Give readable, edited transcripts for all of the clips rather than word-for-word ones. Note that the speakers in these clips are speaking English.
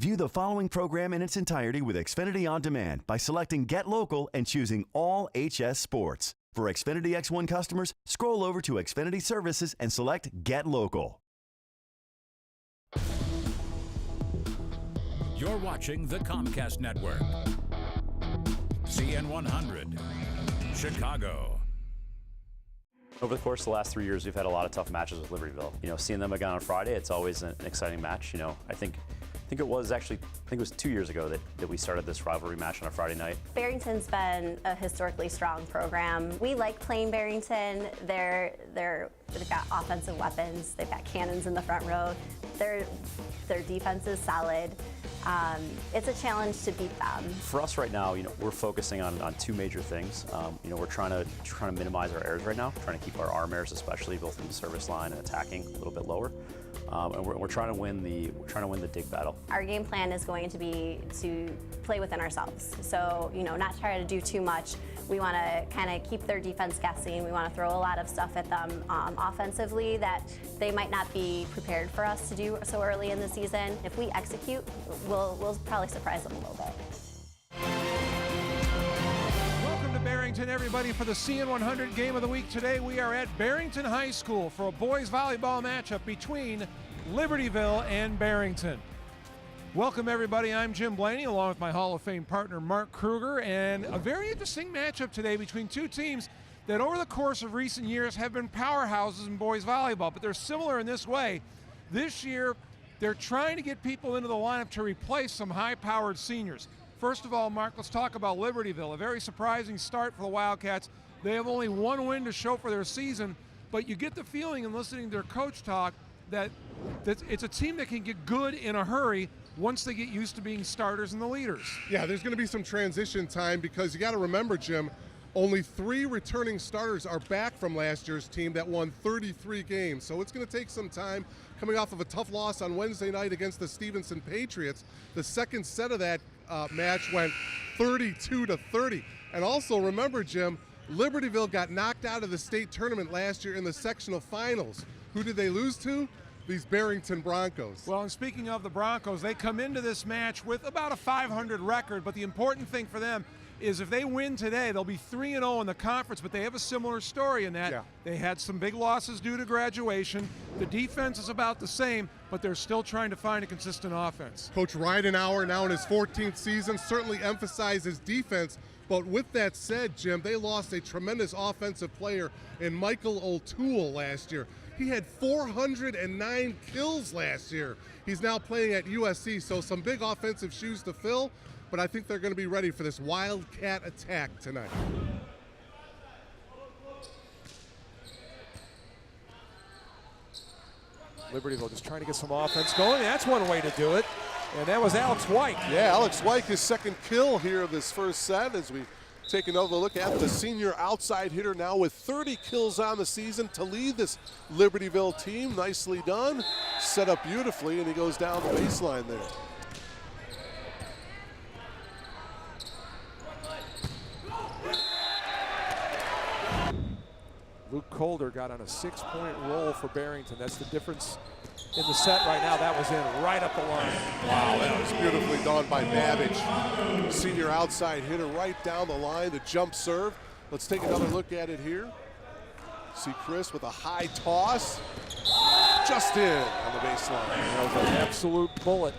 View the following program in its entirety with Xfinity On Demand by selecting Get Local and choosing All HS Sports. For Xfinity X1 customers, scroll over to Xfinity Services and select Get Local. You're watching the Comcast Network. CN100, Chicago. Over the course of the last 3 years, we've had a lot of tough matches with Libertyville. You know, seeing them again on Friday, it's always an exciting match. You know, I think it was 2 years ago that we started this rivalry match on a Friday night. Barrington's been a historically strong program. We like playing Barrington. They've got offensive weapons. They've got cannons in the front row. Their defense is solid. It's a challenge to beat them. For us right now, you know, we're focusing on two major things. You know, we're trying to minimize our errors right now, trying to keep our arm errors, especially both in the service line and attacking, a little bit lower. And we're trying to win the dig battle. Our game plan is going to be to play within ourselves. So, you know, not try to do too much. We want to kind of keep their defense guessing. We want to throw a lot of stuff at them offensively that they might not be prepared for us to do so early in the season. If we execute, we'll probably surprise them a little bit. Welcome to Barrington, everybody, for the CN100 Game of the Week. Today we are at Barrington High School for a boys volleyball matchup between Libertyville and Barrington. Welcome, everybody. I'm Jim Blaney, along with my Hall of Fame partner, Mark Kruger, and a very interesting matchup today between two teams that over the course of recent years have been powerhouses in boys volleyball, but they're similar in this way. This year, they're trying to get people into the lineup to replace some high-powered seniors. First of all, Mark, let's talk about Libertyville. A very surprising start for the Wildcats. They have only one win to show for their season, but you get the feeling in listening to their coach talk that it's a team that can get good in a hurry once they get used to being starters and the leaders. Yeah, there's going to be some transition time because you got to remember, Jim, only 3 returning starters are back from last year's team that won 33 games. So it's going to take some time. Coming off of a tough loss on Wednesday night against the Stevenson Patriots, the second set of that match went 32-30. And also remember, Jim, Libertyville got knocked out of the state tournament last year in the sectional finals. Who did they lose to? These Barrington Broncos. Well, and speaking of the Broncos, they come into this match with about a 500 record, but the important thing for them is if they win today, they'll be 3-0 in the conference, but they have a similar story in that they had some big losses due to graduation. The defense is about the same, but they're still trying to find a consistent offense. Coach Ridenauer, now in his 14th season, certainly emphasizes defense. But with that said, Jim, they lost a tremendous offensive player in Michael O'Toole last year. He had 409 kills last year. He's now playing at USC, so some big offensive shoes to fill, but I think they're going to be ready for this Wildcat attack tonight. Libertyville just trying to get some offense going. That's one way to do it, and that was Alex White. Yeah, Alex White, his second kill here of this first set as we take another look at the senior outside hitter now with 30 kills on the season to lead this Libertyville team. Nicely done, set up beautifully, and he goes down the baseline there. Luke Calder got on a 6-point roll for Barrington. That's the difference in the set right now. That was in right up the line. Wow, that was beautifully done by Babbage. Senior outside hitter right down the line, the jump serve. Let's take another look at it here. See Chris with a high toss. Just in on the baseline. That was an absolute bullet.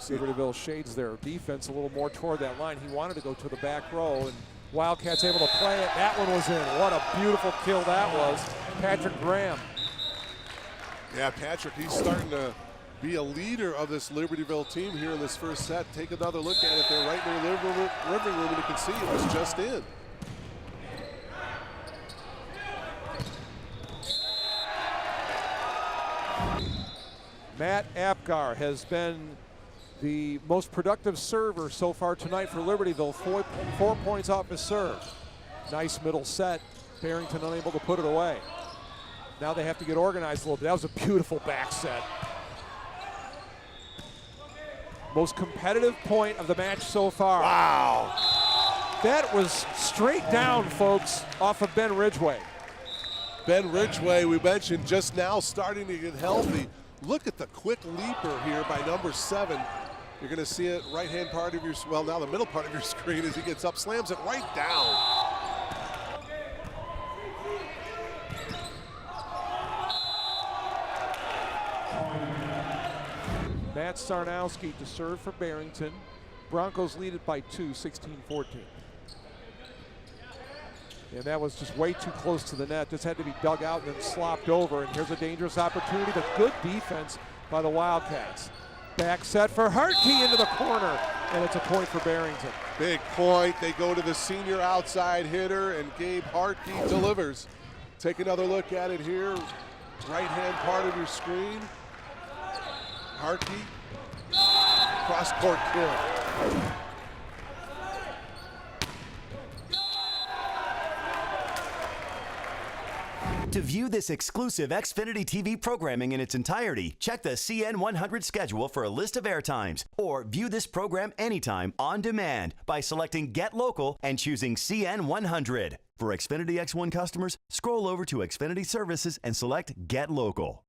Libertyville shades their defense a little more toward that line. He wanted to go to the back row, and Wildcats able to play it. That one was in. What a beautiful kill that was. Patrick Graham. Yeah, Patrick, he's starting to be a leader of this Libertyville team here in this first set. Take another look at it there right near the living room, and you can see it was just in. Matt Apgar has been the most productive server so far tonight for Libertyville. 4 points off his serve. Nice middle set. Barrington unable to put it away. Now they have to get organized a little bit. That was a beautiful back set. Most competitive point of the match so far. Wow. That was straight down, folks, off of Ben Ridgway. Ben Ridgway, we mentioned just now, starting to get healthy. Look at the quick leaper here by number 7. You're going to see it right-hand part of your, well, now the middle part of your screen as he gets up, slams it right down. Matt Sarnowski to serve for Barrington. Broncos lead it by 2, 16-14. And that was just way too close to the net. Just had to be dug out and then slopped over. And here's a dangerous opportunity, but good defense by the Wildcats. Back set for Hartkey into the corner, and it's a point for Barrington. Big point. They go to the senior outside hitter, and Gabe Hartkey delivers. Take another look at it here. Right-hand part of your screen. Hartkey, cross-court kill. To view this exclusive Xfinity TV programming in its entirety, check the CN100 schedule for a list of airtimes, or view this program anytime on demand by selecting Get Local and choosing CN100. For Xfinity X1 customers, scroll over to Xfinity Services and select Get Local.